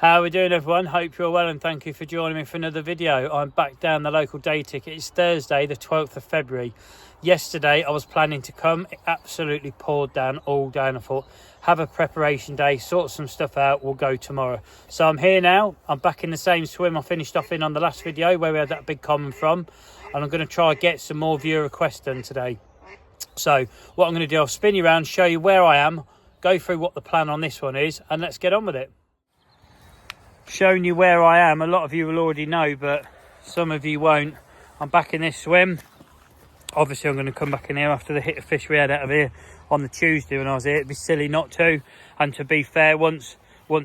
How are we doing, everyone? Hope you're well and thank you for joining me for another video. I'm back down the local day ticket. It's Thursday the 12th of February. Yesterday I was planning to come. It absolutely poured down all day and I thought have a preparation day, sort some stuff out, we'll go tomorrow. So I'm here now. I'm back in the same swim I finished off in on the last video where we had that big common from, and I'm going to try and get some more viewer requests done today. So what I'm going to do, I'll spin you around, show you where I am, go through what the plan on this one is, and let's get on with it. Showing you where I am, a lot of you will already know, but some of you won't. I'm back in this swim. Obviously I'm going to come back in here after the hit of fish we had out of here on the Tuesday when I was here. It'd be silly not to. And to be fair, once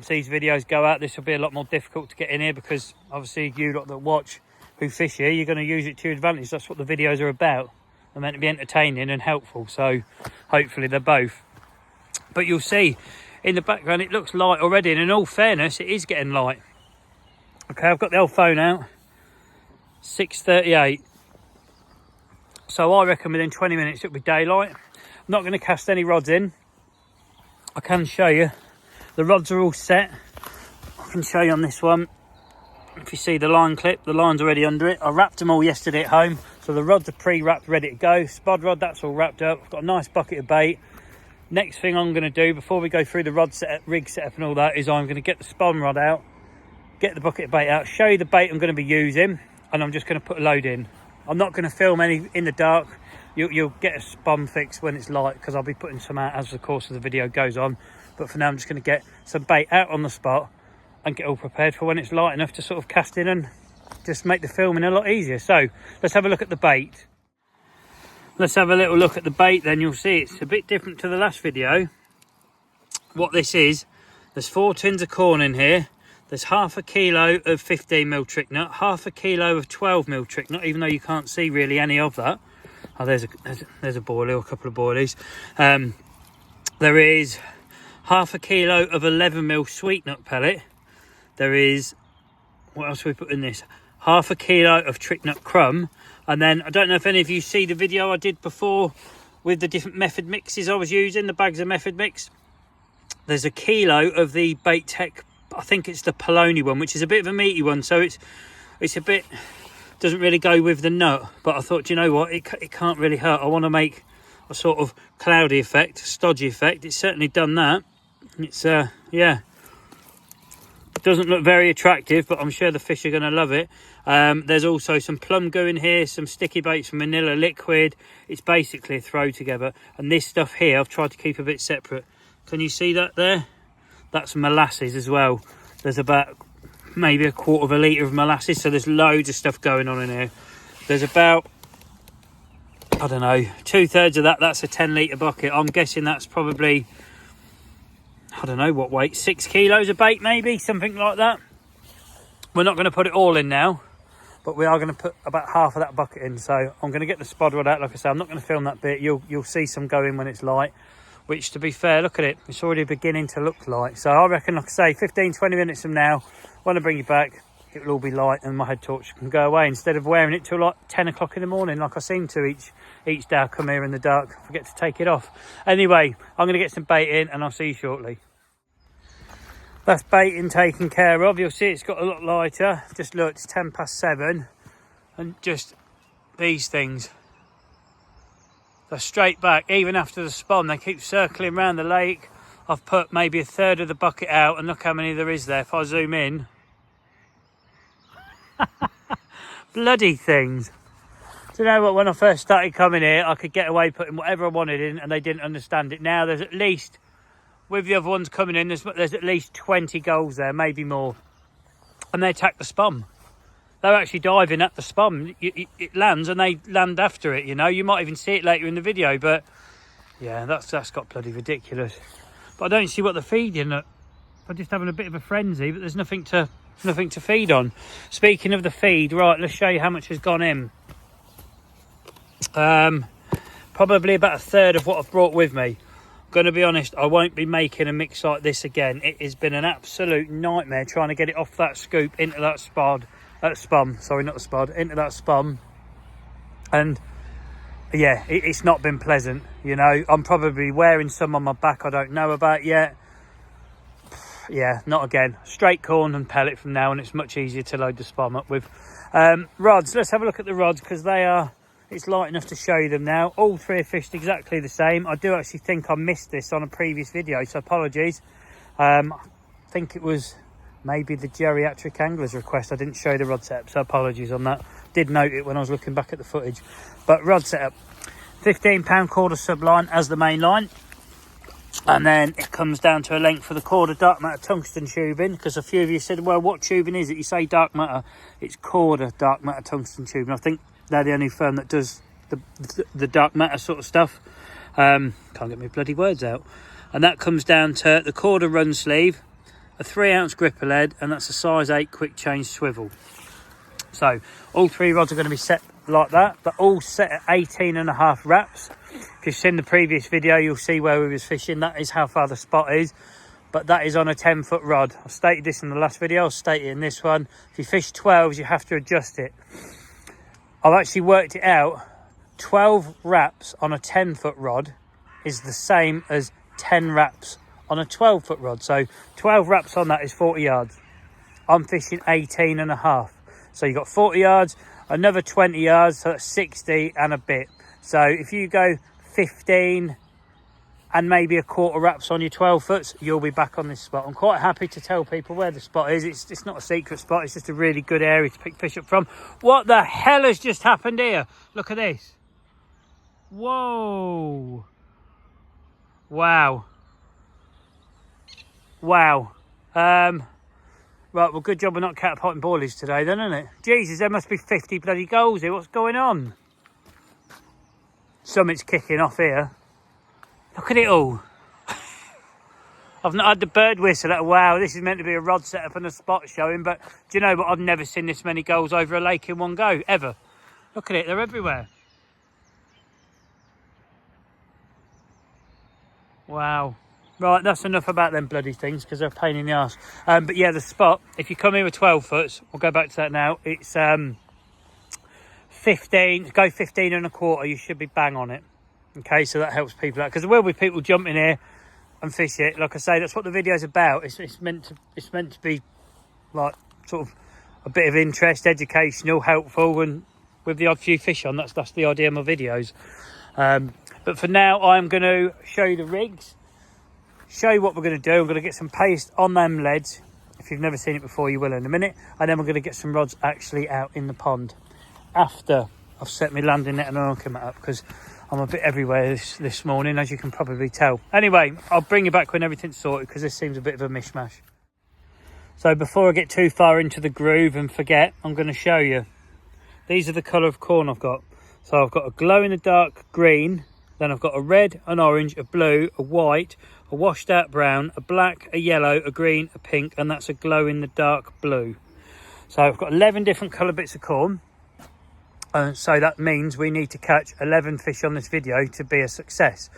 these videos go out, this will be a lot more difficult to get in here, because obviously you lot that watch who fish here, you're going to use it to your advantage. That's what the videos are about. They're meant to be entertaining and helpful, so hopefully they're both. But you'll see in the background it looks light already, and in all fairness it is getting light. Okay, I've got the old phone out, 6:38. So I reckon within 20 minutes it'll be daylight. I'm not going to cast any rods in. I can show you the rods are all set. I can show you on this one. If you see the line clip, the line's already under it. I wrapped them all yesterday at home, so the rods are pre-wrapped, ready to go. Spod rod, that's all wrapped up. I've got a nice bucket of bait. Next thing I'm going to do before we go through the rod setup, rig setup and all that, is I'm going to get the spawn rod out, get the bucket of bait out, show you the bait I'm going to be using, and I'm just going to put a load in. I'm not going to film any in the dark. You'll get a spawn fix when it's light, because I'll be putting some out as the course of the video goes on. But for now I'm just going to get some bait out on the spot and get all prepared for when it's light enough to sort of cast in and just make the filming a lot easier. So let's have a look at the bait. Let's have a little look at the bait, then you'll see it's a bit different to the last video. What this is, there's 4 tins of corn in here. There's half a kilo of 15mm trick nut, half a kilo of 12mm trick nut, even though you can't see really any of that. Oh, there's a boilie or a couple of boilies. There is half a kilo of 11mm sweet nut pellet. There is, what else we put in this? Half a kilo of trick nut crumb. And then, I don't know if any of you see the video I did before with the different method mixes I was using, the bags of method mix. There's a kilo of the Bait Tech, I think it's the Polony one, which is a bit of a meaty one. So it's a bit, doesn't really go with the nut. But I thought, you know what, it can't really hurt. I want to make a sort of cloudy effect, stodgy effect. It's certainly done that. It's, yeah. It doesn't look very attractive, but I'm sure the fish are going to love it. There's also some plum goo in here, some sticky baits from Manila Liquid. It's basically a throw together. And this stuff here, I've tried to keep a bit separate. Can you see that there? That's molasses as well. There's about maybe a quarter of a litre of molasses. So there's loads of stuff going on in here. There's about, I don't know, 2/3 of that. That's a 10-litre bucket. I'm guessing that's probably, I don't know what weight, 6 kilos of bait maybe, something like that. We're not going to put it all in now, but we are going to put about half of that bucket in. So I'm going to get the spod rod out. Like I say, I'm not going to film that bit. You'll see some go in when it's light, which, to be fair, look at it, it's already beginning to look light. So I reckon, like I say, 15-20 minutes from now, when I bring you back, it will all be light and my head torch can go away, instead of wearing it till like 10 o'clock in the morning like I seem to each day I come here in the dark, forget to take it off. Anyway, I'm going to get some bait in and I'll see you shortly. That's baiting taken care of. You'll see it's got a lot lighter. Just look, it's 7:10, and just these things, they're straight back. Even after the spawn, they keep circling around the lake. I've put maybe 1/3 of the bucket out, and look how many there is there. If I zoom in, bloody things. Do you know what, when I first started coming here, I could get away putting whatever I wanted in and they didn't understand it. Now there's at least, with the other ones coming in, there's at least 20 gulls there, maybe more. And they attack the spawn. They're actually diving at the spawn. It lands and they land after it, you know. You might even see it later in the video, but yeah, that's got bloody ridiculous. But I don't see what they're feeding. They're just having a bit of a frenzy, but there's nothing to feed on. Speaking of the feed, right, let's show you how much has gone in. Probably about 1/3 of what I've brought with me. Going to be honest, I won't be making a mix like this again. It has been an absolute nightmare trying to get it off that scoop into that spum, sorry, not the spod, into that spum. And yeah, it's not been pleasant, you know. I'm probably wearing some on my back I don't know about yet. yeah, not again. Straight corn and pellet from now, and it's much easier to load the spom up with. Rods, let's have a look at the rods, because it's light enough to show you them now. All three are fished exactly the same. I do actually think I missed this on a previous video, so apologies. I think it was maybe the geriatric angler's request. I didn't show the rod setup, so apologies on that. Did note it when I was looking back at the footage. But rod setup, 15-pound KORDA subline as the main line. And then it comes down to a length for the KORDA dark matter tungsten tubing, because a few of you said, well, what tubing is it? You say dark matter. It's KORDA dark matter tungsten tubing. I think they're the only firm that does the dark matter sort of stuff. Can't get my bloody words out. And that comes down to the KORDA run sleeve, a 3-ounce gripper lead, and that's a size 8 quick change swivel. So all three rods are going to be set like that. They're all set at 18.5 wraps. If you've seen the previous video, you'll see where we was fishing. That is how far the spot is, but that is on a 10-foot rod. I stated this in the last video, I'll state it in this one. If you fish 12s, you have to adjust it. I've actually worked it out. 12 wraps on a 10-foot rod is the same as 10 wraps on a 12-foot rod. So 12 wraps on that is 40 yards. I'm fishing 18.5. So you've got 40 yards, another 20 yards, so that's 60 and a bit. So if you go 15 and maybe a quarter wraps on your 12 foots, you'll be back on this spot. I'm quite happy to tell people where the spot is. It's not a secret spot, it's just a really good area to pick fish up from. What the hell has just happened here? Look at this. Whoa. Wow. Wow. Right, well, good job we're not catapulting boilies today then, isn't it? Jesus, there must be 50 bloody goals here. What's going on? Something's kicking off here. Look at it all. I've not had the bird whistle. Wow, this is meant to be a rod setup and a spot showing, but do you know what? I've never seen this many goals over a lake in one go, ever. Look at it, they're everywhere. Wow. Right, that's enough about them bloody things, because they're a pain in the arse. But yeah, the spot, if you come in with 12 foots, we'll go back to that now. It's 15, go 15.25, you should be bang on it. Okay, so that helps people out, because there will be people jump in here and fish it. Like I say, that's what the video's about. It's meant to be like sort of a bit of interest, educational, helpful, and with the odd few fish on. That's the idea of my videos. But for now, I'm going to show you the rigs, show you what we're going to do. I'm going to get some paste on them leads. If you've never seen it before, you will in a minute. And then we're going to get some rods actually out in the pond after I've set my landing net and anchor mat up, because I'm a bit everywhere this morning, as you can probably tell. Anyway, I'll bring you back when everything's sorted, because this seems a bit of a mishmash. So before I get too far into the groove and forget, I'm going to show you. These are the colour of corn I've got. So I've got a glow-in-the-dark green, then I've got a red, an orange, a blue, a white, a washed-out brown, a black, a yellow, a green, a pink, and that's a glow-in-the-dark blue. So I've got 11 different colour bits of corn. So that means we need to catch 11 fish on this video to be a success.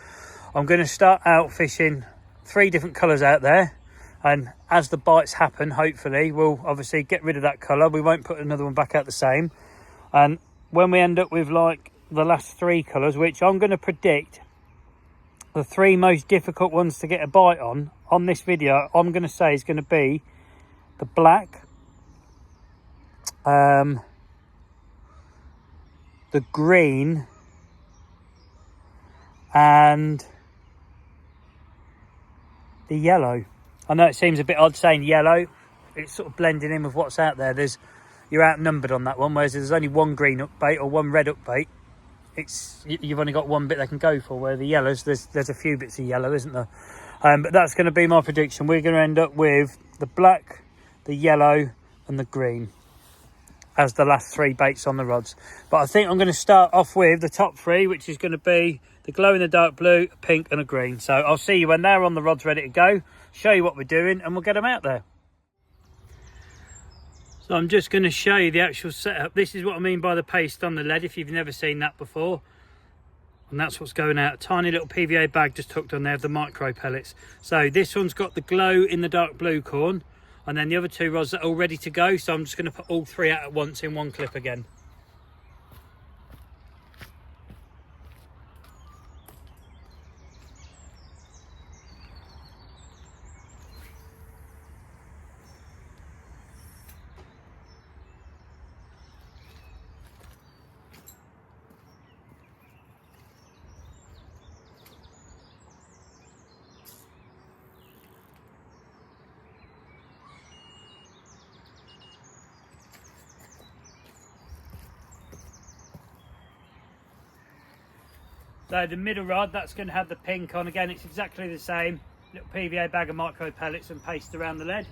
I'm going to start out fishing 3 different colours out there, and as the bites happen, hopefully we'll obviously get rid of that colour. We won't put another one back out the same, and when we end up with like the last 3 colours, which I'm going to predict the 3 most difficult ones to get a bite on this video, I'm going to say is going to be the black, the green, and the yellow. I know it seems a bit odd saying yellow. It's sort of blending in with what's out there. You're outnumbered on that one, whereas there's only one green upbait or one red upbait. You've only got one bit they can go for, where the yellows, there's a few bits of yellow, isn't there? But that's going to be my prediction. We're going to end up with the black, the yellow, and the green as the last 3 baits on the rods. But I think I'm going to start off with the top 3, which is going to be the glow-in-the-dark blue, a pink, and a green. So I'll see you when they're on the rods ready to go, show you what we're doing, and we'll get them out there. So I'm just going to show you the actual setup. This is what I mean by the paste on the lead, if you've never seen that before. And that's what's going out. A tiny little PVA bag just hooked on there of the micro pellets. So this one's got the glow-in-the-dark blue corn, and then the other 2 rods are all ready to go. So I'm just going to put all 3 out at once in one clip again. So the middle rod, that's going to have the pink on. Again, it's exactly the same. Little PVA bag of micro pellets and paste around the lead.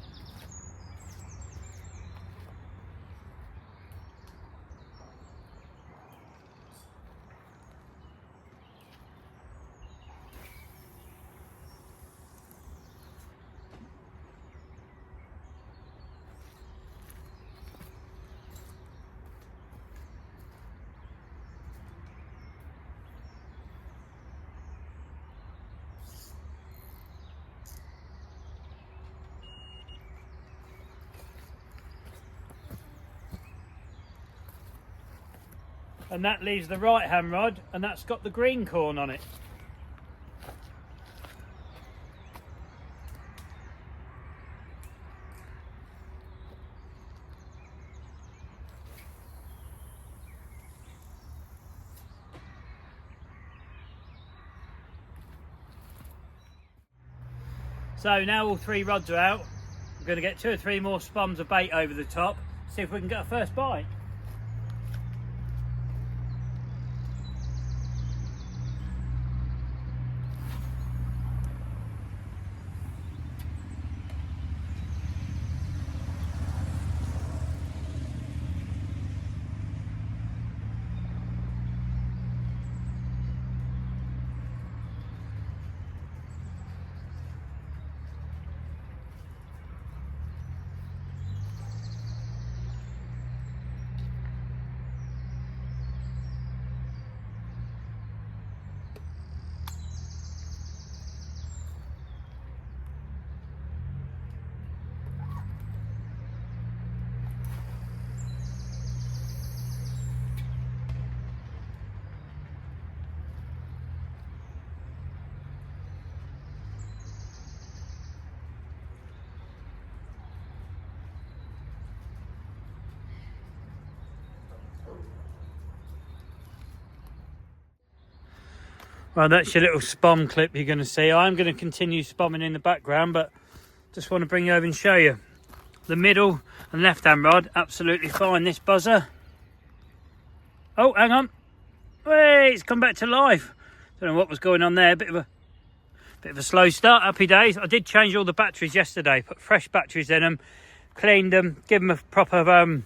And that leaves the right hand rod, and that's got the green corn on it. So now all 3 rods are out. I'm going to get 2 or 3 more spoms of bait over the top, see if we can get a first bite. Well, that's your little spom clip you're going to see. I'm going to continue spomming in the background, but just want to bring you over and show you. The middle and left hand rod, absolutely fine. This buzzer. Oh, hang on. Hey, it's come back to life. Don't know what was going on there. Bit of a slow start. Happy days. I did change all the batteries yesterday. Put fresh batteries in them, cleaned them, give them a proper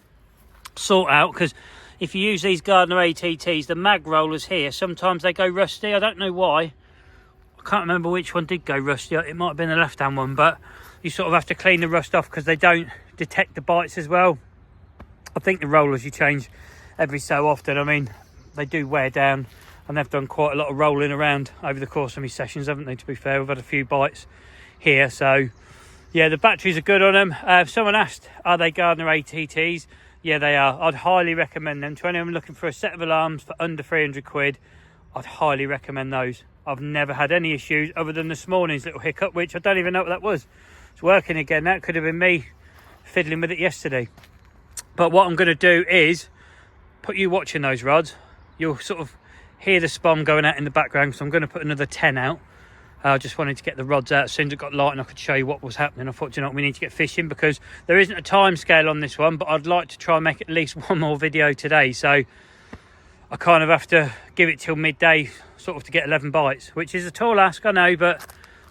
sort out, because if you use these Gardner ATTs, the mag rollers here, sometimes they go rusty. I don't know why. I can't remember which one did go rusty. It might have been the left-hand one, but you sort of have to clean the rust off because they don't detect the bites as well. I think the rollers you change every so often. I mean, they do wear down, and they've done quite a lot of rolling around over the course of my sessions, haven't they, to be fair? We've had a few bites here, so yeah, the batteries are good on them. Someone asked, are they Gardner ATTs? Yeah, they are. I'd highly recommend them to anyone looking for a set of alarms for under 300 quid. I'd highly recommend those. I've never had any issues other than this morning's little hiccup, which I don't even know what that was. It's working again. That could have been me fiddling with it yesterday. But what I'm going to do is put you watching those rods. You'll sort of hear the spom going out in the background, so I'm going to put another 10 out. I just wanted to get the rods out as soon as it got light and I could show you what was happening. I thought, you know what, we need to get fishing, because there isn't a time scale on this one, but I'd like to try and make at least one more video today. So I kind of have to give it till midday sort of to get 11 bites, which is a tall ask, I know, but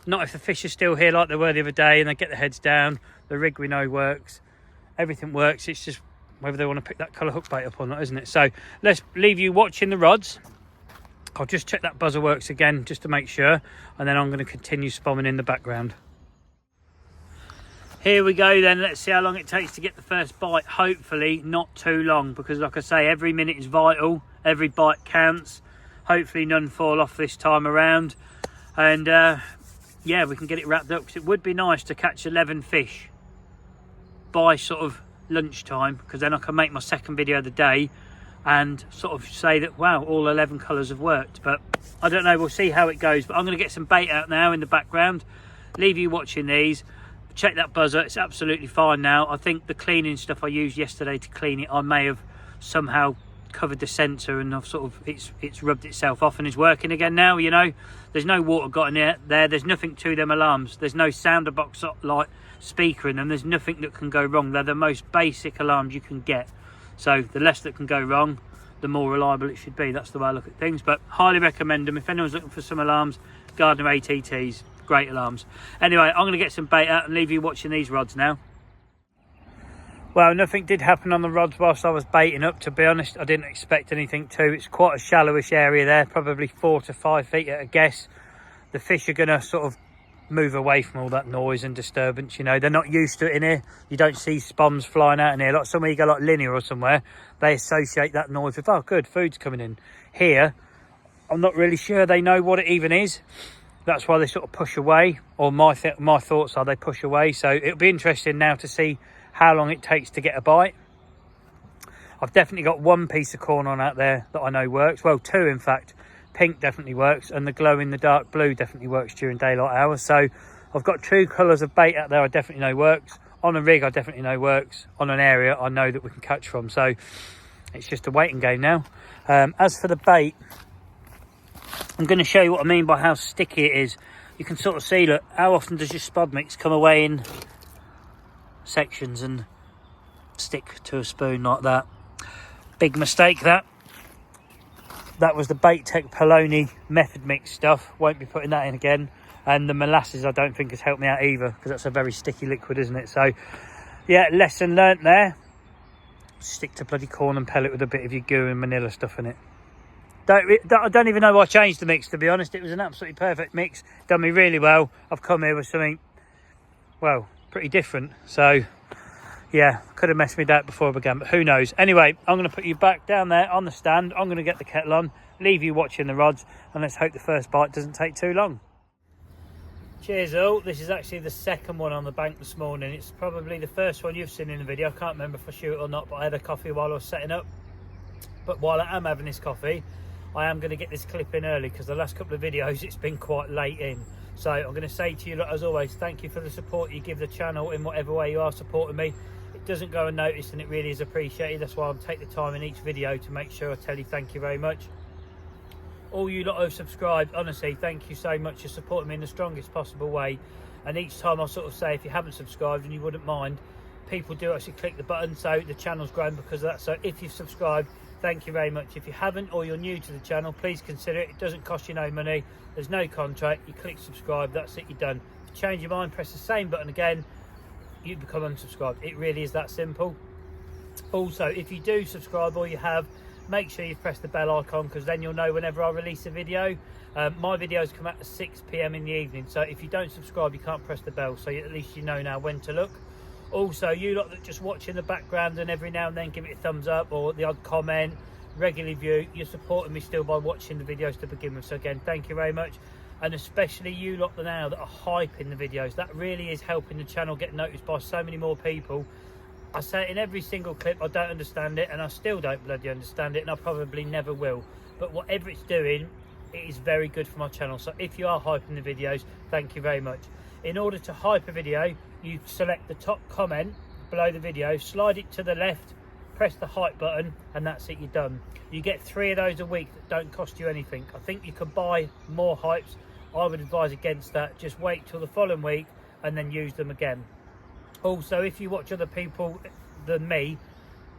not if the fish are still here like they were the other day and they get their heads down. The rig we know works. Everything works. It's just whether they want to pick that colour hook bait up or not, isn't it? So let's leave you watching the rods. I'll just check that buzzer works again just to make sure, and then I'm going to continue spomming in the background. Here we go then. Let's see how long it takes to get the first bite. Hopefully not too long, because like I say, every minute is vital, every bite counts. Hopefully none fall off this time around, and yeah, we can get it wrapped up, because it would be nice to catch 11 fish by sort of lunchtime, because then I can make my second video of the day and sort of say that, wow, all 11 colours have worked. But I don't know, we'll see how it goes. But I'm going to get some bait out now in the background, leave you watching these. Check that buzzer, it's absolutely fine now. I think the cleaning stuff I used yesterday to clean it, I may have somehow covered the sensor, and I've sort of it's rubbed itself off and is working again now. You know, there's no water got in there, there's nothing to them alarms, there's no sounder box like speaker in them, there's nothing that can go wrong. They're the most basic alarms you can get. So the less that can go wrong, the more reliable it should be. That's the way I look at things. But highly recommend them if anyone's looking for some alarms. Gardner ATTs, great alarms. Anyway, I'm going to get some bait out and leave you watching these rods now. Well, nothing did happen on the rods whilst I was baiting up, to be honest. I didn't expect anything to. It's quite a shallowish area there, probably 4 to 5 feet at a guess. The fish are going to sort of move away from all that noise and disturbance, you know. They're not used to it in here. You don't see spoms flying out in here. Like somewhere you go like Linear or somewhere, they associate that noise with, oh good, food's coming in. Here, I'm not really sure they know what it even is. That's why they sort of push away, or my thoughts are they push away. So it'll be interesting now to see how long it takes to get a bite. I've definitely got one piece of corn on out there that I know works. Well, 2 in fact. Pink definitely works, and the glow in the dark blue definitely works during daylight hours. So I've got 2 colours of bait out there I definitely know works. On a rig I definitely know works. On an area I know that we can catch from. So it's just a waiting game now. As for the bait, I'm going to show you what I mean by how sticky it is. You can sort of see, look, how often does your spod mix come away in sections and stick to a spoon like that? Big mistake that. That was the Bait Tech Poloni method mix stuff. Won't be putting that in again. And the molasses I don't think has helped me out either, because that's a very sticky liquid, isn't it? So yeah, lesson learnt there. Stick to bloody corn and pellet with a bit of your goo and manila stuff in it. I don't even know why I changed the mix, to be honest. It was an absolutely perfect mix. Done me really well. I've come here with something, well, pretty different. So yeah, could have messed me that before I began, but who knows. Anyway, I'm going to put you back down there on the stand. I'm going to get the kettle on, leave you watching the rods, and let's hope the first bite doesn't take too long. Cheers all. This is actually the second one on the bank this morning. It's probably the first one you've seen in the video. I can't remember if I shoot it or not, but I had a coffee while I was setting up. But while I am having this coffee, I am going to get this clip in early, because the last couple of videos it's been quite late in. So I'm going to say to you, as always, thank you for the support you give the channel in whatever way you are supporting me. It doesn't go unnoticed, and it really is appreciated. That's why I'll take the time in each video to make sure I tell you thank you very much. All you lot who have subscribed, honestly, thank you so much for supporting me in the strongest possible way. And each time I'll sort of say, if you haven't subscribed and you wouldn't mind, people do actually click the button, so the channel's grown because of that. So if you've subscribed, thank you very much. If you haven't, or you're new to the channel, please consider it. It doesn't cost you no money. There's no contract. You click subscribe, that's it, you're done. If you change your mind, press the same button again, you become unsubscribed. It really is that simple. Also, if you do subscribe, or you have, make sure you press the bell icon, because then you'll know whenever I release a video. My videos come out at 6 PM in the evening, so if you don't subscribe, you can't press the bell, so at least you know now when to look. Also, you lot that just watch in the background and every now and then give it a thumbs up or the odd comment, regularly view, you're supporting me still by watching the videos to begin with. So again, thank you very much. And especially you lot now that are hyping the videos, that really is helping the channel get noticed by so many more people. I say it in every single clip, I don't understand it, and I still don't bloody understand it, and I probably never will. But whatever it's doing, it is very good for my channel. So if you are hyping the videos, thank you very much. In order to hype a video, you select the top comment below the video, slide it to the left, press the hype button, and that's it, you're done. You get 3 of those a week that don't cost you anything. I think you could buy more hypes. I would advise against that. Just wait till the following week and then use them again. Also, if you watch other people than me,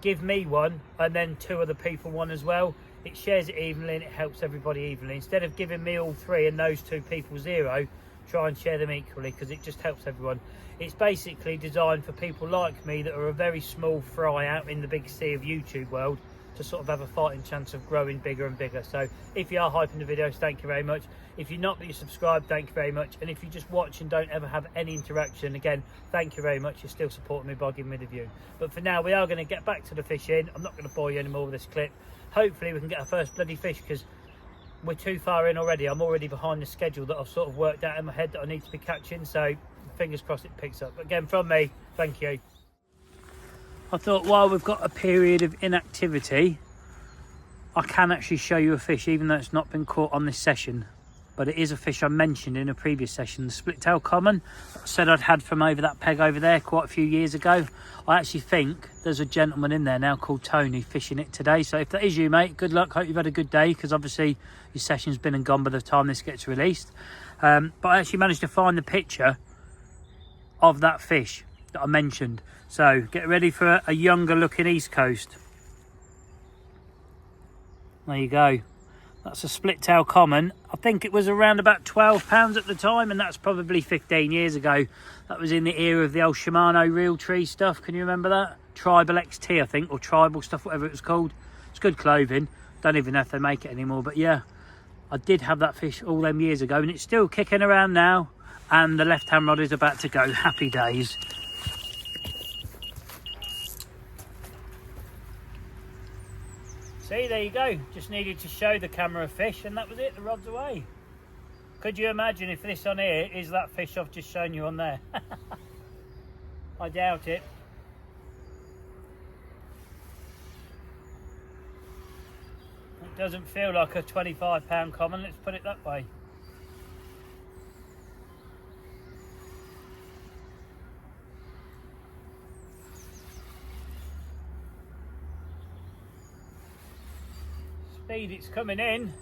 give me one and then 2 other people one as well. It shares it evenly and it helps everybody evenly. Instead of giving me all 3 and those 2 people 0, try and share them equally, because it just helps everyone. It's basically designed for people like me that are a very small fry out in the big sea of YouTube world, to sort of have a fighting chance of growing bigger and bigger. So if you are hyping the videos, thank you very much. If you're not but you subscribe, thank you very much. And if you just watch and don't ever have any interaction, again, thank you very much. You're still supporting me by giving me the view. But for now, we are going to get back to the fishing. I'm not going to bore you anymore with this clip. Hopefully we can get our first bloody fish, because we're too far in already. I'm already behind the schedule that I've sort of worked out in my head that I need to be catching. So fingers crossed it picks up. But again, from me, thank you. I thought while we've got a period of inactivity, I can actually show you a fish, even though it's not been caught on this session. But it is a fish I mentioned in a previous session, the split tail common. I said I'd had from over that peg over there quite a few years ago. I actually think there's a gentleman in there now called Tony fishing it today. So if that is you, mate, good luck. Hope you've had a good day, because obviously your session's been and gone by the time this gets released. But I actually managed to find the picture of that fish that I mentioned. So get ready for a younger looking East Coast. There you go. That's a split tail common. I think it was around about £12 at the time, and that's probably 15 years ago. That was in the era of the old Shimano reel tree stuff. Can you remember that? Tribal XT, I think, or tribal stuff, whatever it was called. It's good clothing. Don't even know if they make it anymore, but yeah, I did have that fish all them years ago, and it's still kicking around now, and the left hand rod is about to go. Happy days. See, there you go. Just needed to show the camera a fish, and that was it. The rod's away. Could you imagine if this on here is that fish I've just shown you on there? I doubt it. It doesn't feel like a £25 common, let's put it that way. Speed it's coming in.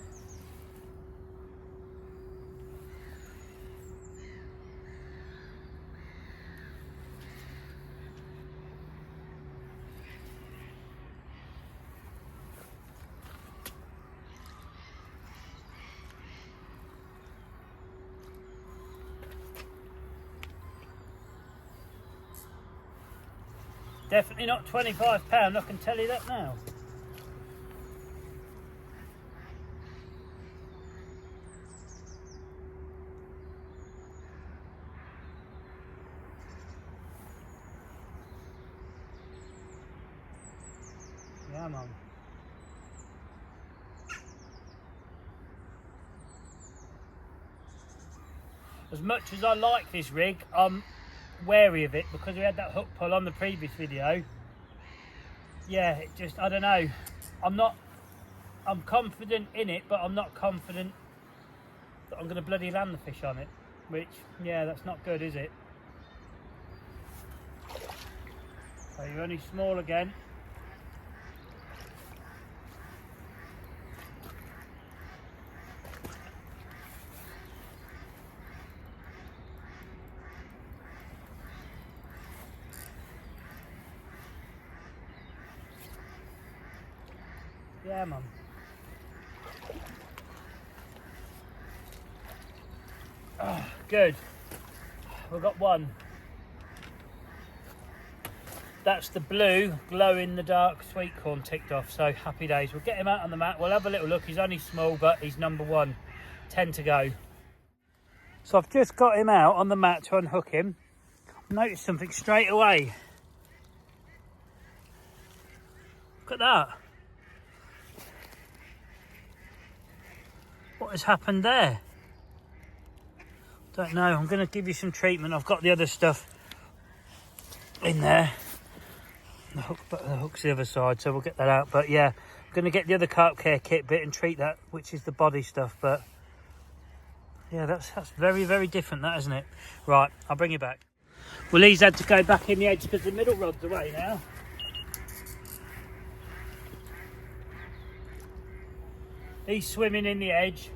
Definitely not £25, I can tell you that now. Yeah, man. As much as I like this rig, I'm wary of it because we had that hook pull on the previous video. Yeah, it just, I don't know. I'm confident in it, but I'm not confident that I'm going to bloody land the fish on it. Which, yeah, that's not good, is it? So you're only small again. Yeah, man. Oh, good. We've got one. That's the blue glow in the dark sweet corn ticked off, so happy days. We'll get him out on the mat. We'll have a little look. He's only small, but he's number one. 10 to go. So I've just got him out on the mat to unhook him. I've noticed something straight away. Look at that. What has happened there? Don't know. I'm going to give you some treatment. I've got the other stuff in there. The hook's the other side, so we'll get that out. But yeah, I'm going to get the other carp care kit bit and treat that, which is the body stuff. But yeah, that's very, very different, that, isn't it? Right, I'll bring you back. Well, he's had to go back in the edge because the middle rod's away now. He's swimming in the edge.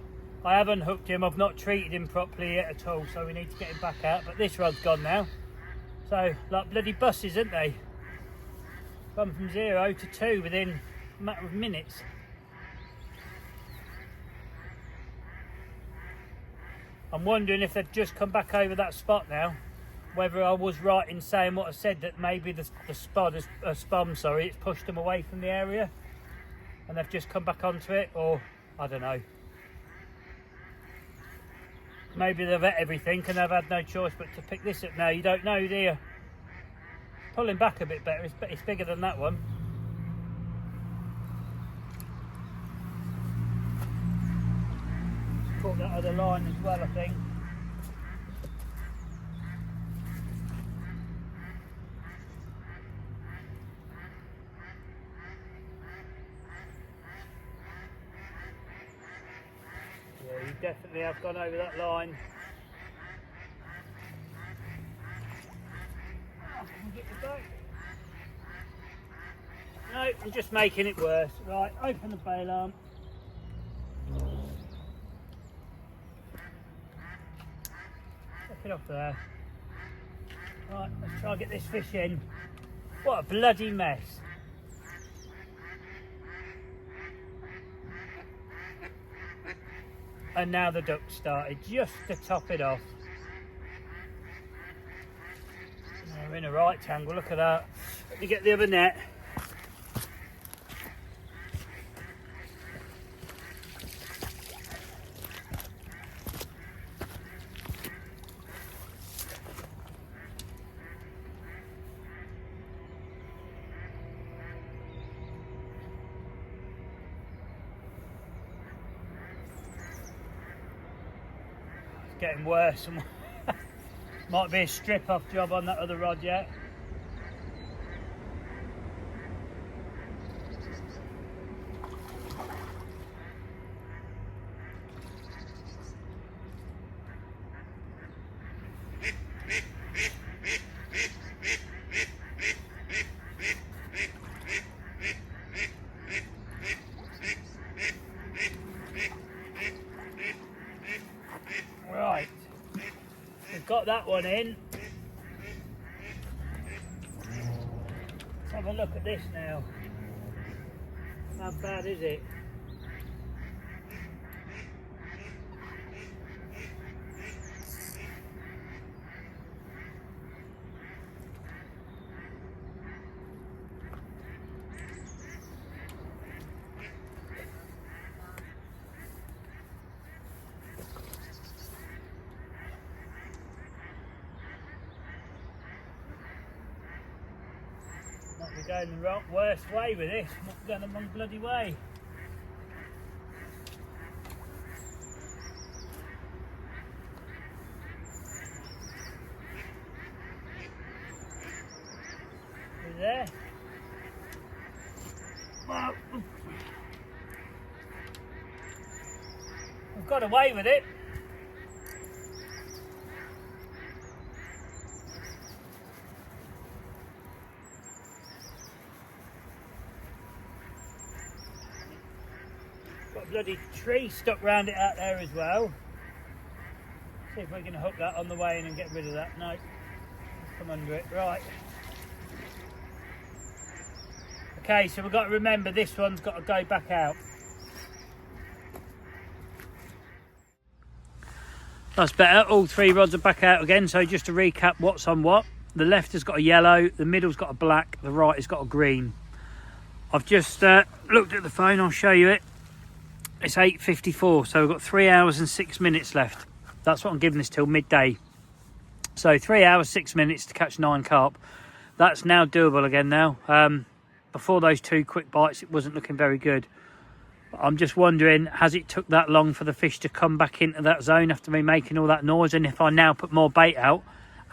I haven't hooked him. I've not treated him properly yet at all, so we need to get him back out. But this rod's gone now. So, like bloody buses, aren't they? Gone from 0 to 2 within a matter of minutes. I'm wondering if they've just come back over that spot now. Whether I was right in saying what I said, that maybe the spum, it's pushed them away from the area. And they've just come back onto it, or I don't know. Maybe they've ate everything and they've had no choice but to pick this up now. You don't know, do you? Pulling back a bit better. It's bigger than that one. Caught that other line as well, I think. Yeah, you definitely have gone over that line. Get the boat. No, I'm just making it worse. Right, open the bail arm. Take it off there. Right, let's try and get this fish in. What a bloody mess. And now the duck started, just to top it off. We're in a right angle, look at that. Let me get the other net. It's getting worse. Might be a strip off job on that other rod yet. Right, we've got that one in. Let's have a look at this now. How bad is it? We're going the worst way with this. Not going the wrong bloody way. You there? Well, we've got away with it. Got a bloody tree stuck round it out there as well. See if we can hook that on the way in and get rid of that. No, come under it. Right. Okay, so we've got to remember this one's got to go back out. That's better. All three rods are back out again. So just to recap what's on what. The left has got a yellow, the middle's got a black, the right has got a green. I've just looked at the phone, I'll show you it. It's 8:54, so we've got 3 hours and 6 minutes left. That's what I'm giving this till midday. So 3 hours, 6 minutes to catch 9 carp. That's now doable again now. Before those 2 quick bites, it wasn't looking very good. But I'm just wondering, has it took that long for the fish to come back into that zone after me making all that noise? And if I now put more bait out,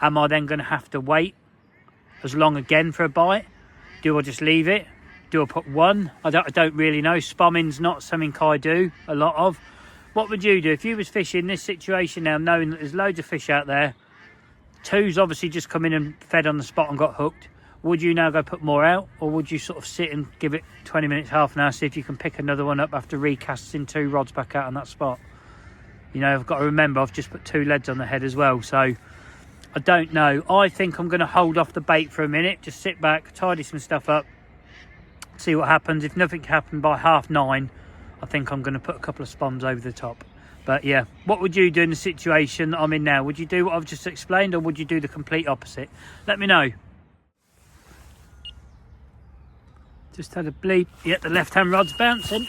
am I then going to have to wait as long again for a bite? Do I just leave it? Do I put one? I don't really know. Spomming's not something I do a lot of. What would you do if you was fishing this situation now, knowing that there's loads of fish out there? 2's obviously just come in and fed on the spot and got hooked. Would you now go put more out, or would you sort of sit and give it 20 minutes, half an hour, see if you can pick another one up after recasting 2 rods back out on that spot? You know, I've got to remember I've just put 2 leads on the head as well, so I don't know. I think I'm going to hold off the bait for a minute, just sit back, tidy some stuff up, see what happens. If nothing happened by 9:30, I think I'm going to put a couple of spoms over the top. But yeah, what would you do in the situation that I'm in now? Would you do what I've just explained, or would you do the complete opposite? Let me know. Just had a bleep. Yeah, the left hand rod's bouncing.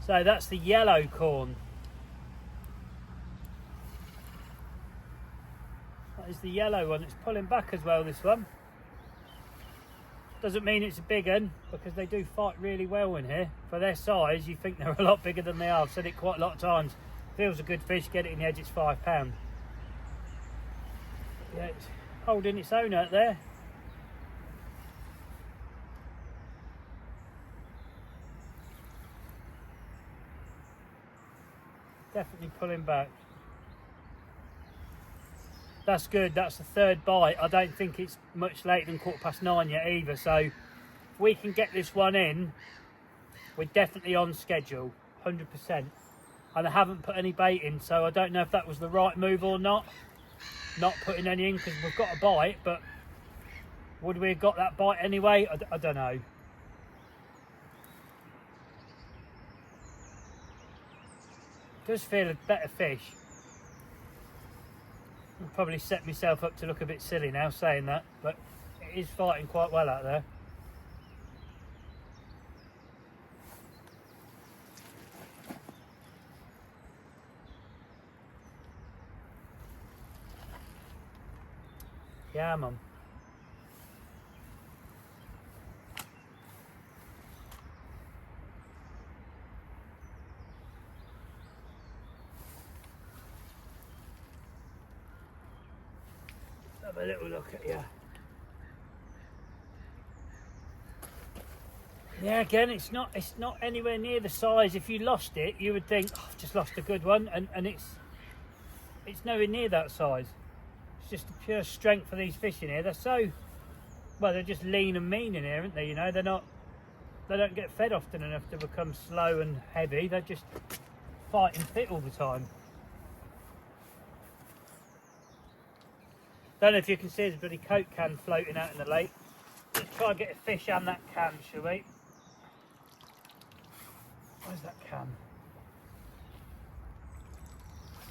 So that's the yellow corn. That is the yellow one. It's pulling back as well, this one. Doesn't mean it's a big one, because they do fight really well in here. For their size, you think they're a lot bigger than they are. I've said it quite a lot of times. Feels a good fish, get it in the edge, it's £5. Yeah, it's holding its own out there. Definitely pulling back. That's good, that's the 3rd bite. I don't think it's much later than 9:15 yet either, so if we can get this one in, we're definitely on schedule, 100%. And I haven't put any bait in, so I don't know if that was the right move or not putting any in, because we've got a bite, but would we have got that bite anyway? I don't know. Does feel a better fish. I'll probably set myself up to look a bit silly now saying that, but it is fighting quite well out there. Yeah, mum. Have a little look at you. Yeah, again, it's not anywhere near the size. If you lost it, you would think, oh, I've just lost a good one, and it's nowhere near that size. It's just the pure strength of these fish in here. They're so, well, they're just lean and mean in here, aren't they? You know, they don't get fed often enough to become slow and heavy. They're just fighting fit all the time. Don't know if you can see there's a bloody Coke can floating out in the lake. Let's try and get a fish and that can, shall we? Where's that can?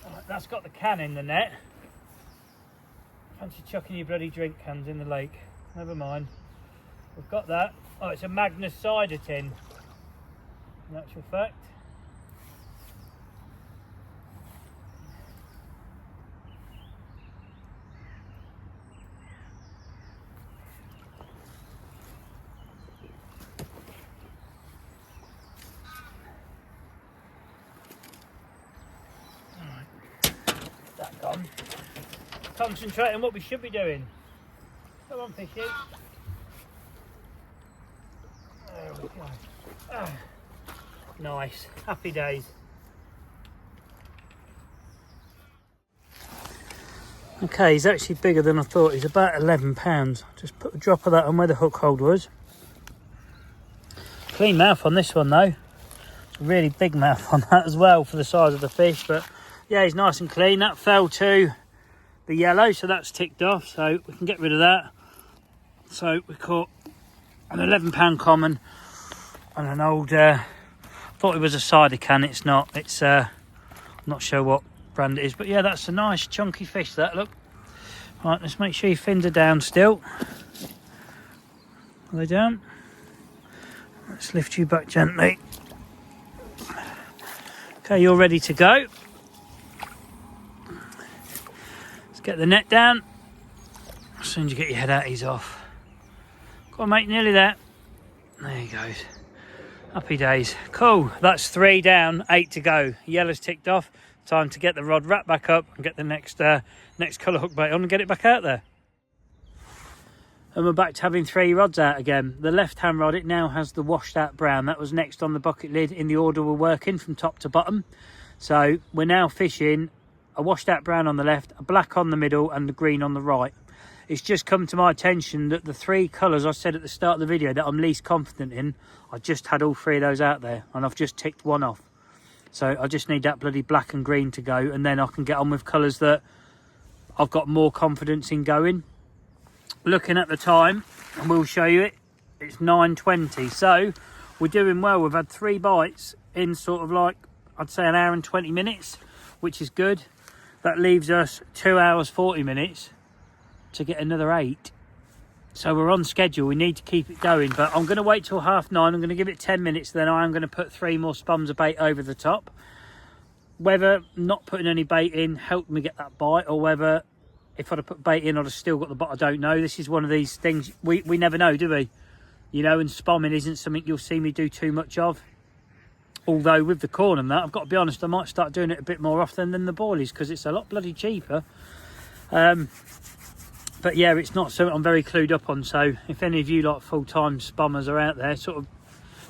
Right, that's got the can in the net. Fancy chucking your bloody drink cans in the lake. Never mind. We've got that. Oh, it's a Magnus cider tin, in actual fact. That gone. Concentrate on what we should be doing. Come on, fishy. There we go. Ah, nice. Happy days. Okay, he's actually bigger than I thought. He's about 11 pounds. Just put a drop of that on where the hook hold was. Clean mouth on this one though. Really big mouth on that as well for the size of the fish, but yeah, he's nice and clean. That fell to the yellow, so that's ticked off, so we can get rid of that. So we caught an 11 pound common and an old, thought it was a cider can. It's not. It's I'm not sure what brand it is, but yeah, that's a nice chunky fish, that. Look. Right, let's make sure your fins are down still. Are they down? Let's lift you back gently. Okay, you're ready to go. Let's get the net down. As soon as you get your head out, he's off. Go on, mate, nearly there. There he goes. Happy days. Cool, that's 3 down, 8 to go. Yellow's ticked off. Time to get the rod wrapped back up and get the next colour hook bait on and get it back out there. And we're back to having 3 rods out again. The left hand rod, it now has the washed out brown. That was next on the bucket lid in the order we're working from top to bottom. So we're now fishing a washed out brown on the left, a black on the middle and the green on the right. It's just come to my attention that the 3 colours I said at the start of the video that I'm least confident in, I just had all 3 of those out there and I've just ticked 1 off. So I just need that bloody black and green to go, and then I can get on with colours that I've got more confidence in going. Looking at the time, and we'll show you it, it's 9:20. So we're doing well. We've had 3 bites in sort of like, I'd say an hour and 20 minutes, which is good. That leaves us 2 hours 40 minutes to get another 8. So we're on schedule. We need to keep it going, but I'm going to wait till 9:30. I'm going to give it 10 minutes, then I am going to put 3 more spums of bait over the top. Whether not putting any bait in helped me get that bite, or whether if I'd have put bait in I'd have still got the bite, I don't know. This is one of these things we never know, do we? You know, and spomming isn't something you'll see me do too much of. Although with the corn and that, I've got to be honest, I might start doing it a bit more often than the boilies, because it's a lot bloody cheaper. But yeah, it's not something I'm very clued up on. So if any of you like full-time spommers are out there, sort of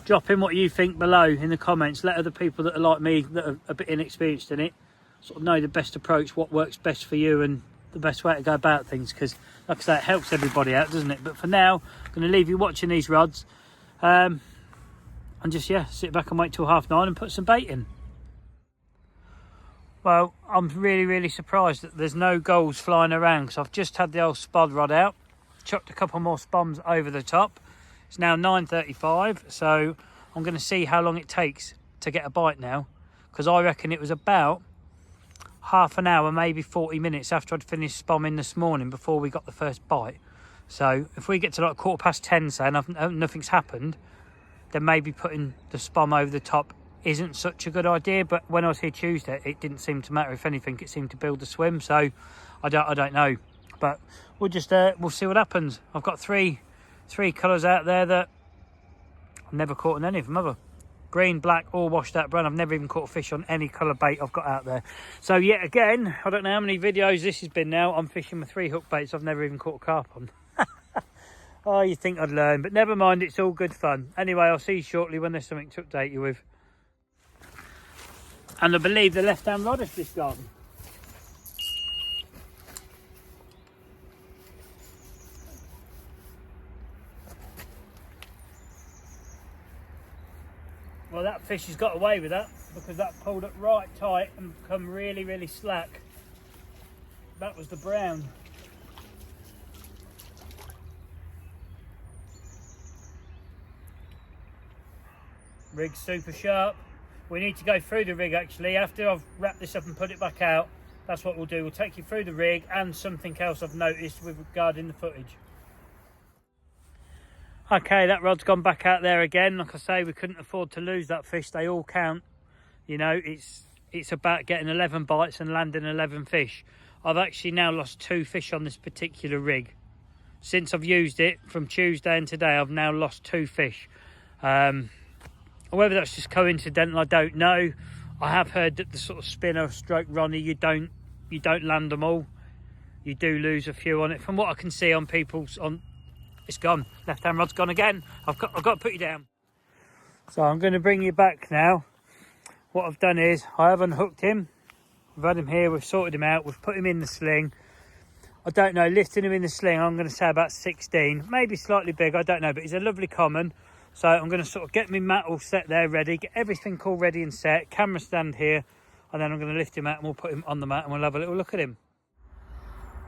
drop in what you think below in the comments. Let other people that are like me, that are a bit inexperienced in it, sort of know the best approach, what works best for you and the best way to go about things. Because like I say, it helps everybody out, doesn't it? But for now, I'm going to leave you watching these rods. And just, yeah, sit back and wait till 9:30 and put some bait in. Well, I'm really surprised that there's no gulls flying around, because I've just had the old spod rod out, chucked a couple more spums over the top. It's now 9:35, so I'm going to see how long it takes to get a bite now, because I reckon it was about half an hour, maybe 40 minutes after I'd finished spomming this morning before we got the first bite. So if we get to like 10:15, say, and nothing's happened, then maybe putting the spom over the top isn't such a good idea. But when I was here Tuesday, it didn't seem to matter. If anything, it seemed to build the swim. So I don't know, but we'll just we'll see what happens. I've got three colours out there that I've never caught on any of them ever. Green, black, all washed out brown. I've never even caught a fish on any colour bait I've got out there. So yet again, I don't know how many videos this has been now. I'm fishing with 3 hook baits I've never even caught a carp on. Oh, you think I'd learn, but never mind, it's all good fun. Anyway, I'll see you shortly when there's something to update you with. And I believe the left-hand rod has just gone. Well, that fish has got away with that because that pulled up right tight and become really, really slack. That was the brown. Rig's super sharp. We need to go through the rig actually. After I've wrapped this up and put it back out, that's what we'll do. We'll take you through the rig and something else I've noticed with regarding the footage. Okay, that rod's gone back out there again. Like I say, we couldn't afford to lose that fish. They all count. You know, it's about getting 11 bites and landing 11 fish. I've actually now lost 2 fish on this particular rig. Since I've used it from Tuesday and today, I've now lost 2 fish. Whether that's just coincidental, I don't know. I have heard that the sort of spinner stroke Ronnie, you don't land them all. You do lose a few on it. From what I can see on people's it's gone. Left hand rod's gone again. I've got to put you down. So I'm going to bring you back now. What I've done is I have unhooked him. We've had him here. We've sorted him out. We've put him in the sling. I don't know. Lifting him in the sling, I'm going to say about 16, maybe slightly big. I don't know, but he's a lovely common. So I'm going to sort of get my mat all set there ready, get everything all ready and set, camera stand here, and then I'm going to lift him out and we'll put him on the mat and we'll have a little look at him.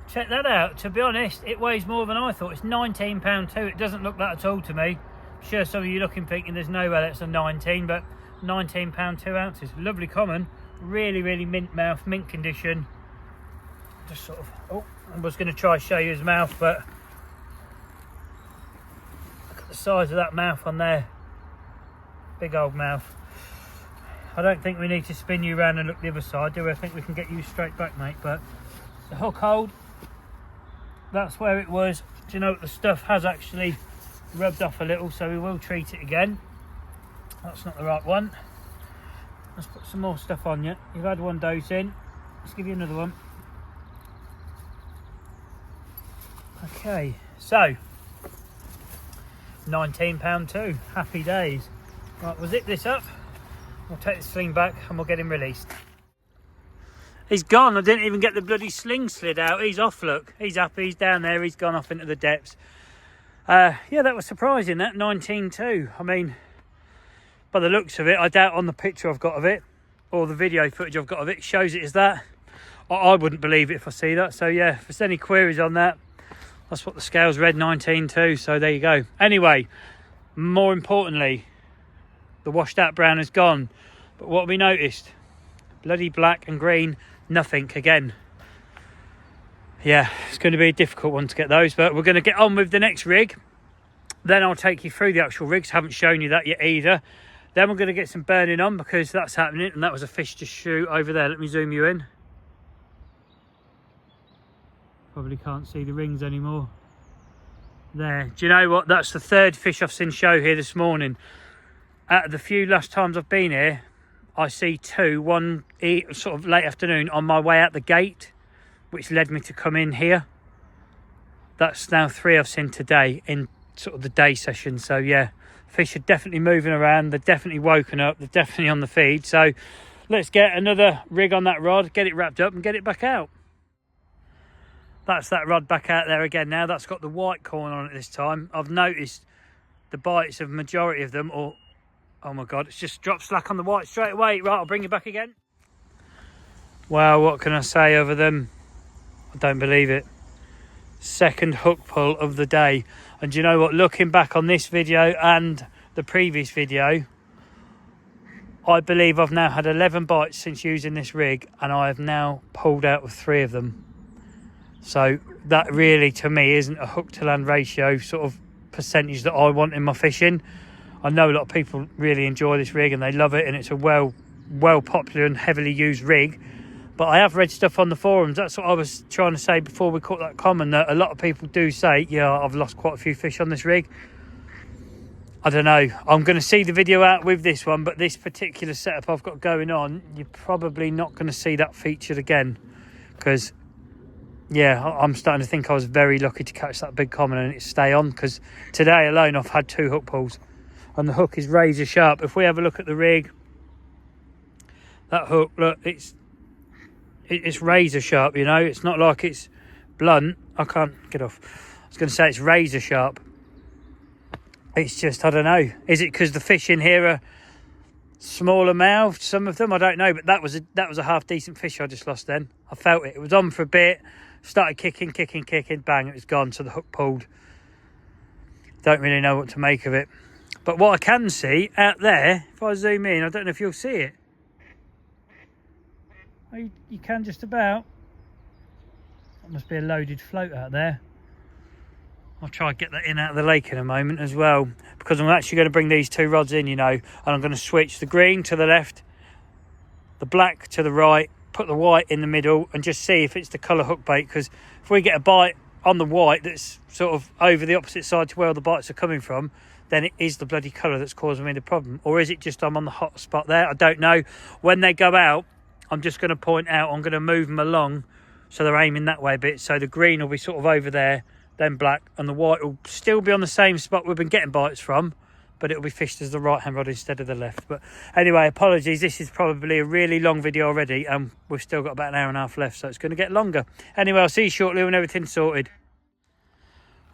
Check that out. To be honest, it weighs more than I thought. It's 19 pound too. It doesn't look that at all to me. I'm sure some of you looking thinking there's no way that's a 19, but 19 pound 2 ounces. Lovely common, really, really mint mouth, mint condition. Just sort of, oh, I was going to try show you his mouth, but the size of that mouth on there, big old mouth. I don't think we need to spin you around and look the other side, do we? I think we can get you straight back, mate. But the hook hold, that's where it was. Do you know what, the stuff has actually rubbed off a little, so we will treat it again. That's not the right one. Let's put some more stuff on you. You've had one dose in, let's give you another one. Okay, so £19 too. Happy days. Right, we'll zip this up. We'll take the sling back and we'll get him released. He's gone. I didn't even get the bloody sling slid out. He's off, look. He's happy. He's down there. He's gone off into the depths. Yeah, that was surprising, that 19.2. I mean, by the looks of it, I doubt on the picture I've got of it, or the video footage I've got of it, shows it as that. I wouldn't believe it if I see that. So yeah, if there's any queries on that, that's what the scales read, 19.2. So there you go. Anyway, more importantly, the washed out brown is gone. But what we noticed, bloody black and green, nothing again. Yeah, it's going to be a difficult one to get those, but we're going to get on with the next rig. Then I'll take you through the actual rigs. Haven't shown you that yet either. Then we're going to get some burning on because that's happening, and that was a fish to shoot over there. Let me zoom you in. Probably can't see the rings anymore. There. Do you know what? That's the third fish I've seen show here this morning. Out of the few last times I've been here, I see 2, one sort of late afternoon on my way out the gate, which led me to come in here. That's now 3 I've seen today in sort of the day session. So yeah, fish are definitely moving around. They're definitely woken up. They're definitely on the feed. So let's get another rig on that rod, get it wrapped up and get it back out. That's that rod back out there again now. That's got the white corn on it this time. I've noticed the bites of majority of them, or oh my god, it's just dropped slack on the white straight away. Right, I'll bring you back again. Wow, what can I say over them? I don't believe it. Second hook pull of the day. And do you know what, looking back on this video and the previous video, I believe I've now had 11 bites since using this rig, and I have now pulled out of 3 of them. So that really, to me, isn't a hook to land ratio sort of percentage that I want in my fishing. I know a lot of people really enjoy this rig and they love it, and it's a well popular and heavily used rig. But I have read stuff on the forums. That's what I was trying to say before we caught that comment, that a lot of people do say, yeah, I've lost quite a few fish on this rig. I don't know. I'm going to see the video out with this one, but this particular setup I've got going on, you're probably not going to see that featured again. Because, yeah, I'm starting to think I was very lucky to catch that big common and it stay on. Because today alone I've had 2 hook pulls. And the hook is razor sharp. If we have a look at the rig, that hook, look, it's razor sharp, you know. It's not like it's blunt. I can't get off. I was going to say it's razor sharp. It's just, I don't know. Is it because the fish in here are smaller mouthed, some of them? I don't know. But that was a half decent fish I just lost then. I felt it. It was on for a bit. Started kicking. Bang, it was gone. So the hook pulled. Don't really know what to make of it. But what I can see out there, if I zoom in, I don't know if you'll see it. Oh, you can just about. That must be a loaded float out there. I'll try and get that in out of the lake in a moment as well, because I'm actually going to bring these 2 rods in, you know, and I'm going to switch the green to the left, the black to the right, put the white in the middle, and just see if it's the colour hook bait. Because if we get a bite on the white that's sort of over the opposite side to where all the bites are coming from, then it is the bloody colour that's causing me the problem. Or is it just I'm on the hot spot there? I don't know. When they go out, I'm just going to point out, I'm going to move them along so they're aiming that way a bit. So the green will be sort of over there, then black, and the white will still be on the same spot we've been getting bites from, but it'll be fished as the right hand rod instead of the left. But anyway, apologies, this is probably a really long video already, and we've still got about an hour and a half left, so it's going to get longer. Anyway, I'll see you shortly when everything's sorted.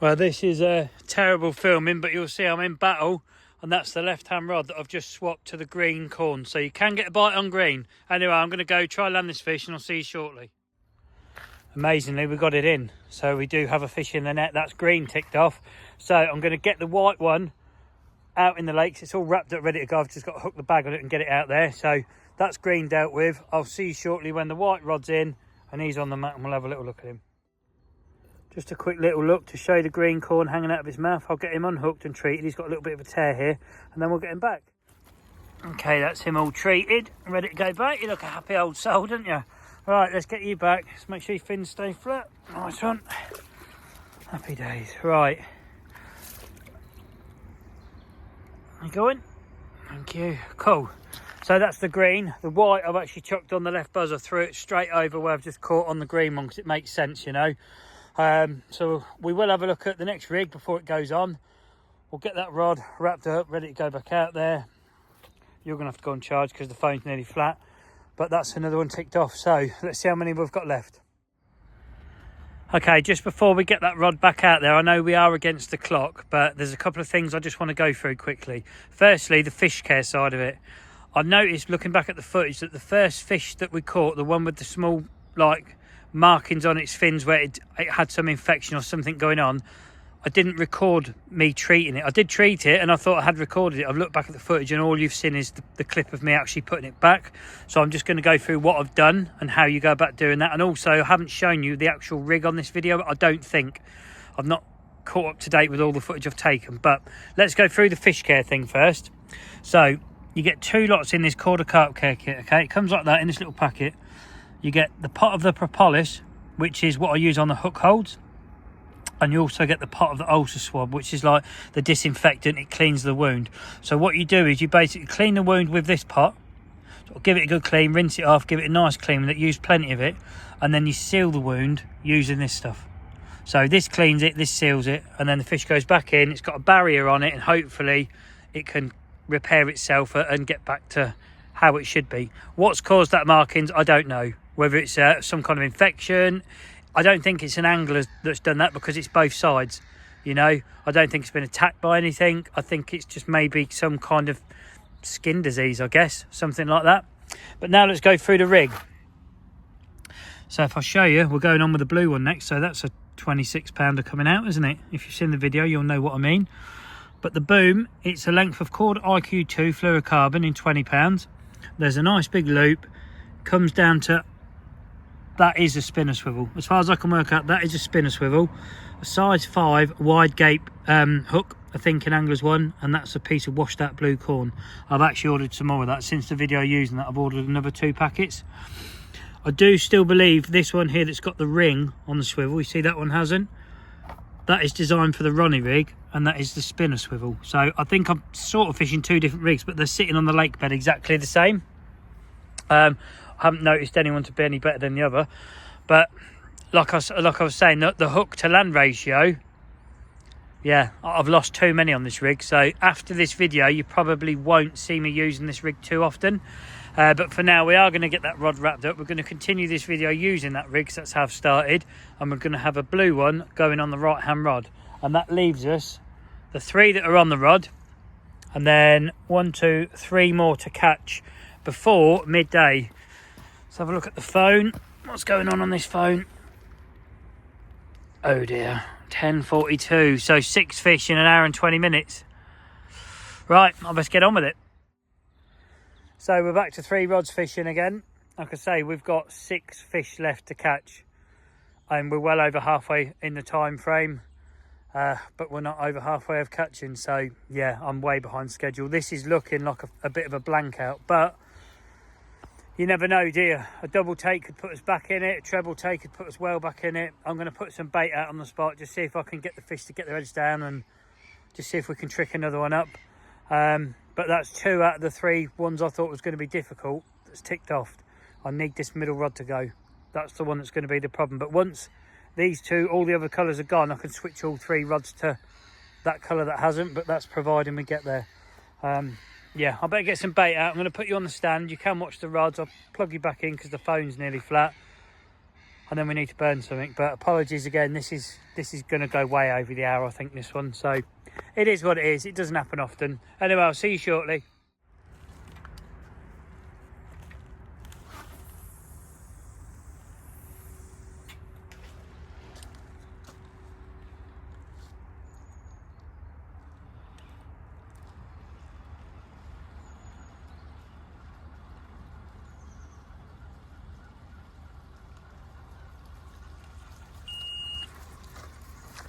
Well, this is a terrible filming, but you'll see I'm in battle, and that's the left hand rod that I've just swapped to the green corn, so you can get a bite on green. Anyway, I'm going to go try land this fish, and I'll see you shortly. Amazingly, we got it in, so we do have a fish in the net. That's green ticked off. So I'm going to get the white one out in the lakes. It's all wrapped up, ready to go. I've just got to hook the bag on it and get it out there. So that's green dealt with. I'll see you shortly when the white rod's in and he's on the mat, and we'll have a little look at him. Just a quick little look to show the green corn hanging out of his mouth. I'll get him unhooked and treated. He's got a little bit of a tear here, and then we'll get him back. Okay, that's him all treated, ready to go back. You look a happy old soul, don't you? Right, let's get you back. Just make sure your fins stay flat. Nice one. Happy days. Right. You going? Thank you. Cool. So that's the green. The white I've actually chucked on the left buzzer, threw it straight over where I've just caught on the green one, because it makes sense, you know. So we will have a look at the next rig before it goes on. We'll get that rod wrapped up, ready to go back out there. You're going to have to go and charge because the phone's nearly flat. But that's another one ticked off. So let's see how many we've got left. Okay, just before we get that rod back out there, I know we are against the clock, but there's a couple of things I just want to go through quickly. Firstly, the fish care side of it. I noticed, looking back at the footage, that the first fish that we caught, the one with the small, like, markings on its fins where it had some infection or something going on, I didn't record me treating it. I did treat it and I thought I had recorded it. I've looked back at the footage and all you've seen is the clip of me actually putting it back. So I'm just going to go through what I've done and how you go about doing that. And also, I haven't shown you the actual rig on this video. I don't think. I've not caught up to date with all the footage I've taken. But let's go through the fish care thing first. So you get 2 lots in this KORDA carp care kit, okay? It comes like that in this little packet. You get the pot of the propolis, which is what I use on the hook holds. And you also get the pot of the ulcer swab, which is like the disinfectant. It cleans the wound. So what you do is you basically clean the wound with this pot, sort of give it a good clean, rinse it off, give it a nice clean, that use plenty of it, and then you seal the wound using this stuff. So this cleans it, this seals it, and then the fish goes back in. It's got a barrier on it, and hopefully it can repair itself and get back to how it should be. What's caused that markings, I don't know. Whether it's some kind of infection. I don't think it's an angler that's done that, because it's both sides, you know. I don't think it's been attacked by anything. I think it's just maybe some kind of skin disease, I guess, something like that. But now let's go through the rig. So if I show you, we're going on with the blue one next. So that's a 26 pounder coming out, isn't it? If you've seen the video, you'll know what I mean. But the boom, it's a length of cord IQ2 fluorocarbon in 20 pounds. There's a nice big loop, comes down to, that is a spinner swivel. As far as I can work out, that is a spinner swivel. A size 5 wide gape hook, I think in Anglers One, and that's a piece of washed out blue corn. I've actually ordered some more of that since the video using that. I've ordered another 2 packets. I do still believe this one here that's got the ring on the swivel, you see that one hasn't? That is designed for the Ronnie rig, and that is the spinner swivel. So I think I'm sort of fishing 2 different rigs, but they're sitting on the lake bed exactly the same. I haven't noticed anyone to be any better than the other, but like I was saying, the hook to land ratio, yeah, I've lost too many on this rig. So after this video, you probably won't see me using this rig too often. But for now, we are going to get that rod wrapped up. We're going to continue this video using that rig, because that's how I've started. And we're going to have a blue one going on the right-hand rod. And that leaves us the 3 that are on the rod. And then 1, 2, 3 more to catch before midday. Let's have a look at the phone. What's going on this phone? Oh dear, 10:42. So 6 fish in an hour and 20 minutes. Right, I best get on with it. So we're back to 3 rods fishing again. Like I say, we've got 6 fish left to catch, and we're well over halfway in the time frame, but we're not over halfway of catching. So yeah, I'm way behind schedule. This is looking like a bit of a blank out, but you never know, do you? A double take could put us back in it, a treble take could put us well back in it. I'm going to put some bait out on the spot, just see if I can get the fish to get their heads down, and just see if we can trick another one up. But that's 2 out of the 3 ones I thought was going to be difficult that's ticked off. I need this middle rod to go. That's the one that's going to be the problem. But once these 2, all the other colours are gone, I can switch all 3 rods to that colour that hasn't, but that's providing we get there. Yeah, I better get some bait out. I'm going to put you on the stand. You can watch the rods. I'll plug you back in because the phone's nearly flat. And then we need to burn something. But apologies again, this is going to go way over the hour, I think, this one. So it is what it is. It doesn't happen often. Anyway, I'll see you shortly.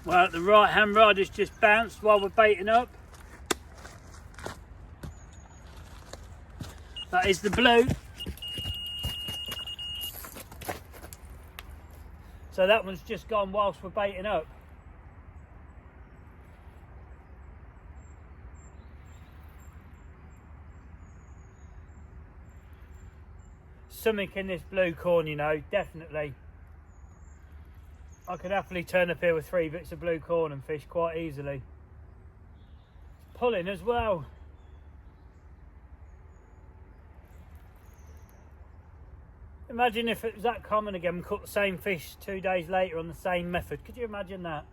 Well, the right hand rod has just bounced while we're baiting up. That is the blue. So that one's just gone whilst we're baiting up. Something in this blue corn, you know, definitely. I could happily turn up here with 3 bits of blue corn and fish quite easily. It's pulling as well. Imagine if it was that common again, we caught the same fish 2 days later on the same method. Could you imagine that?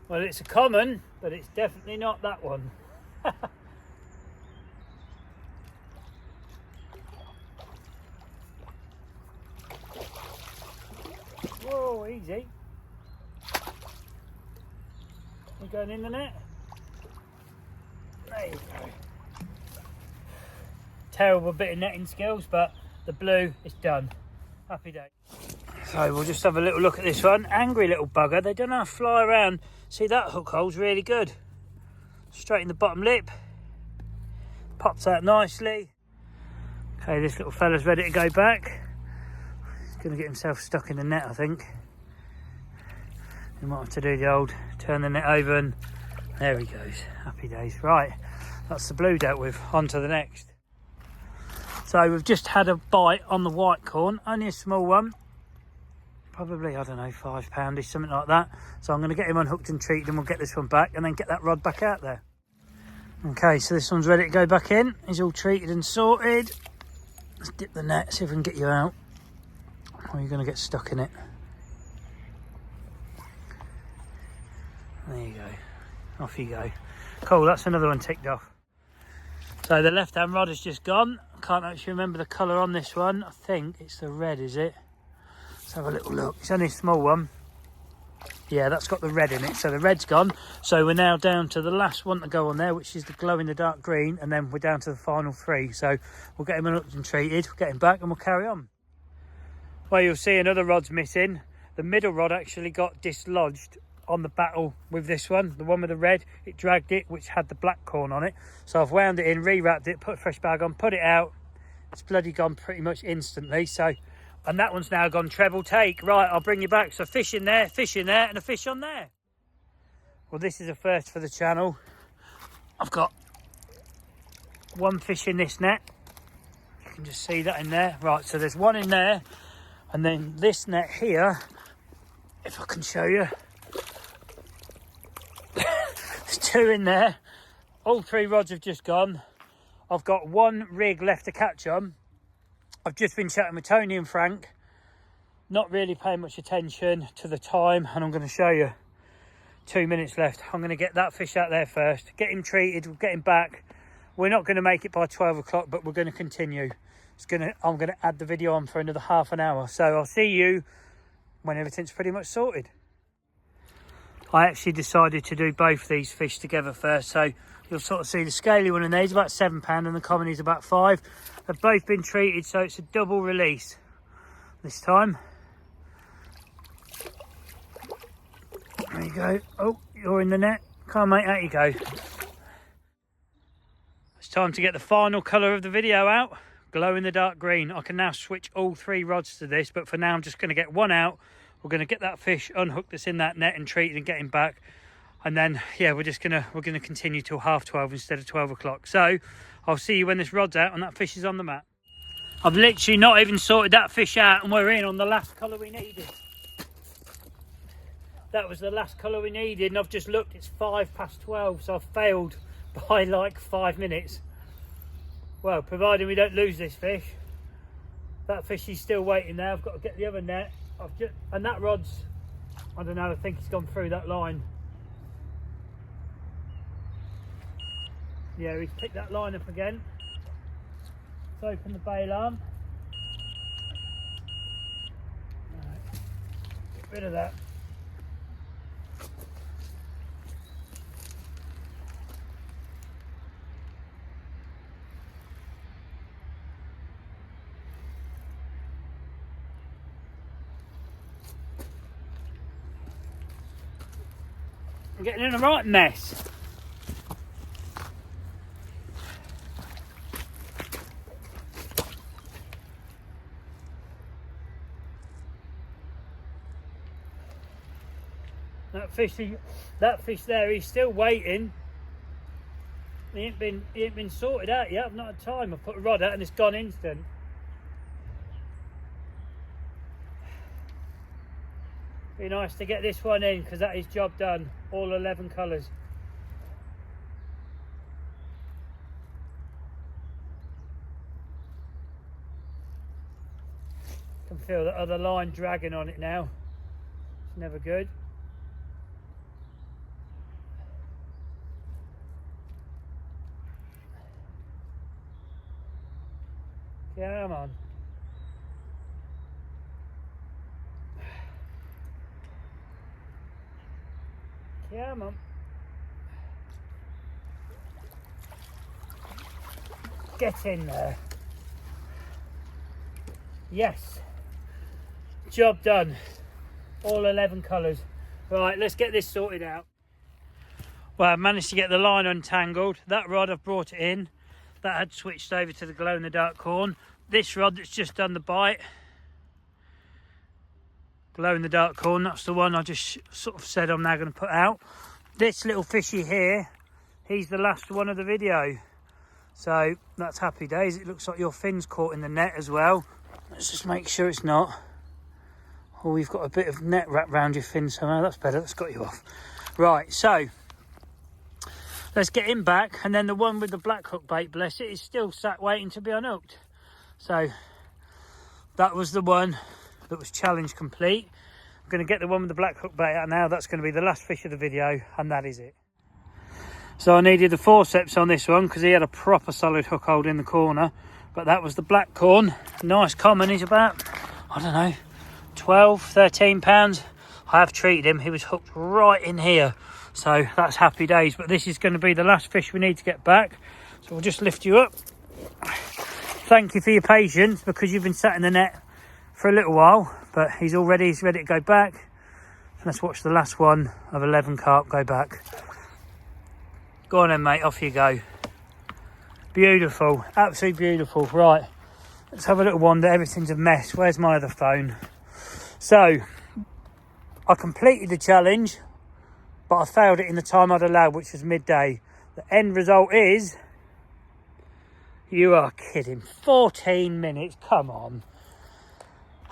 Well, it's a common, but it's definitely not that one. Whoa, easy. We're going in the net. There you go. Terrible bit of netting skills, but the blue is done. Happy day. So we'll just have a little look at this one. Angry little bugger. They don't know how to fly around. See, that hook hole's really good. Straight in the bottom lip. Pops out nicely. Okay, this little fella's ready to go back. He's going to get himself stuck in the net, I think. You might have to do the old turn the net over, and there he goes. Happy days. Right, that's the blue dealt with. On to the next. So we've just had a bite on the white corn, only a small one. Probably, I don't know, 5 poundish, something like that. So I'm going to get him unhooked and treated, and we'll get this one back and then get that rod back out there. Okay, so this one's ready to go back in. He's all treated and sorted. Let's dip the net, see if we can get you out. Or you're going to get stuck in it. There you go. Off you go. Cool, that's another one ticked off. So the left-hand rod has just gone. I can't actually remember the colour on this one. I think it's the red, is it? Let's have a little look. It's only a small one. Yeah, that's got the red in it. So the red's gone. So we're now down to the last one to go on there, which is the glow-in-the-dark green. And then we're down to the final 3. So we'll get him unhooked and treated. We'll get him back and we'll carry on. Well, you'll see another rod's missing. The middle rod actually got dislodged on the battle with this one, the one with the red. It dragged it, which had the black corn on it. So I've wound it in, rewrapped it, put a fresh bag on, put it out. It's bloody gone pretty much instantly. So, and that one's now gone treble take. Right, I'll bring you back. So fish in there, and a fish on there. Well, this is a first for the channel. I've got one fish in this net. You can just see that in there. Right, so there's one in there. And then this net here, if I can show you, there's 2 in there. All 3 rods have just gone. I've got 1 rig left to catch on. I've just been chatting with Tony and Frank, not really paying much attention to the time, and I'm going to show you 2 minutes left. I'm going to get that fish out there first, get him treated, we'll get him back. We're not going to make it by 12 o'clock, but we're going to continue. I'm going to add the video on for another half an hour. So I'll see you when everything's pretty much sorted. I actually decided to do both these fish together first. So you'll sort of see the scaly one in there is about £7 and the common is about 5. They've both been treated, so it's a double release this time. There you go. Oh, you're in the net. Come on, mate, out you go. It's time to get the final colour of the video out. Glow in the dark green. I can now switch all 3 rods to this, but for now I'm just going to get one out. We're going to get that fish unhooked that's in that net and treat it and get him back. And then, yeah, we're going to continue till 12:30 instead of 12 o'clock. So I'll see you when this rod's out and that fish is on the mat. I've literally not even sorted that fish out and we're in on the last colour we needed. That was the last colour we needed, and I've just looked, it's 12:05, so I've failed by like 5 minutes. Well, providing we don't lose this fish. That fish is still waiting there. I've got to get the other net. And that rod's, I don't know, I think it's gone through that line. Yeah, he's picked that line up again. Let's open the bail arm. Right. Get rid of that. I'm getting in a right mess. That fish there, he's still waiting. He ain't been sorted out yet. I've not had time. I've put a rod out and it's gone instant. Be nice to get this one in because that is job done. All 11 colours. Can feel the other line dragging on it now. It's never good. Come on. Come on. Get in there. Yes. Job done. All 11 colours. Right, let's get this sorted out. Well, I managed to get the line untangled. That rod, I've brought it in. That had switched over to the glow in the dark corn. This rod that's just done the bite. glow in the dark corn, that's the one I just sort of said I'm now going to put out. This little fishy here, he's the last one of the video. So that's happy days. It looks like your fin's caught in the net as well. Let's just make sure it's not. Oh, you've got a bit of net wrapped around your fin somehow. That's better, that's got you off. Right, so let's get him back. And then the one with the black hook bait, bless it, is still sat waiting to be unhooked. So that was the one that was challenge complete. I'm going to get the one with the black hook bait out now. That's going to be the last fish of the video, and that is it. So I needed the forceps on this one because he had a proper solid hook hold in the corner. But that was the black corn. Nice common. He's about, I don't know, 12, 13 pounds. I have treated him. He was hooked right in here. So that's happy days. But this is going to be the last fish we need to get back. So we'll just lift you up. Thank you for your patience because you've been sat in the net for a little while. But he's ready to go back. Let's watch the last one of 11 carp go back. Go on then, mate. Off you go. Beautiful. Absolutely beautiful. Right. Let's have a little wander. Everything's a mess. Where's my other phone? So, I completed the challenge, but I failed it in the time I'd allowed, which was midday. The end result is... You are kidding. 14 minutes. Come on.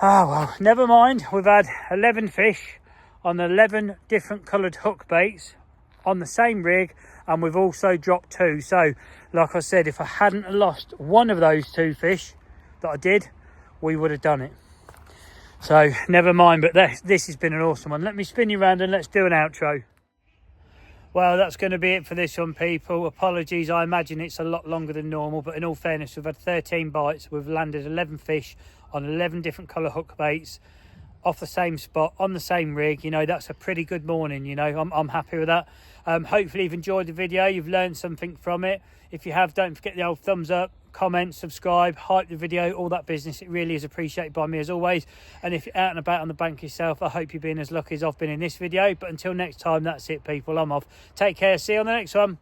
Oh, well, never mind. We've had 11 fish on 11 different coloured hook baits on the same rig, and we've also dropped 2. So, like I said, if I hadn't lost one of those 2 fish that I did, we would have done it. So, never mind, but this has been an awesome one. Let me spin you around and let's do an outro. Well, that's going to be it for this one, people. Apologies, I imagine it's a lot longer than normal, but in all fairness, we've had 13 bites. We've landed 11 fish on 11 different colour hook baits off the same spot, on the same rig. You know, that's a pretty good morning, you know. I'm happy with that. Hopefully you've enjoyed the video, you've learned something from it. If you have, don't forget the old thumbs up, comment, subscribe, hype the video, all that business. It really is appreciated by me as always. And if you're out and about on the bank yourself, I hope you've been as lucky as I've been in this video. But until next time, that's it, people. I'm off. Take care. See you on the next one.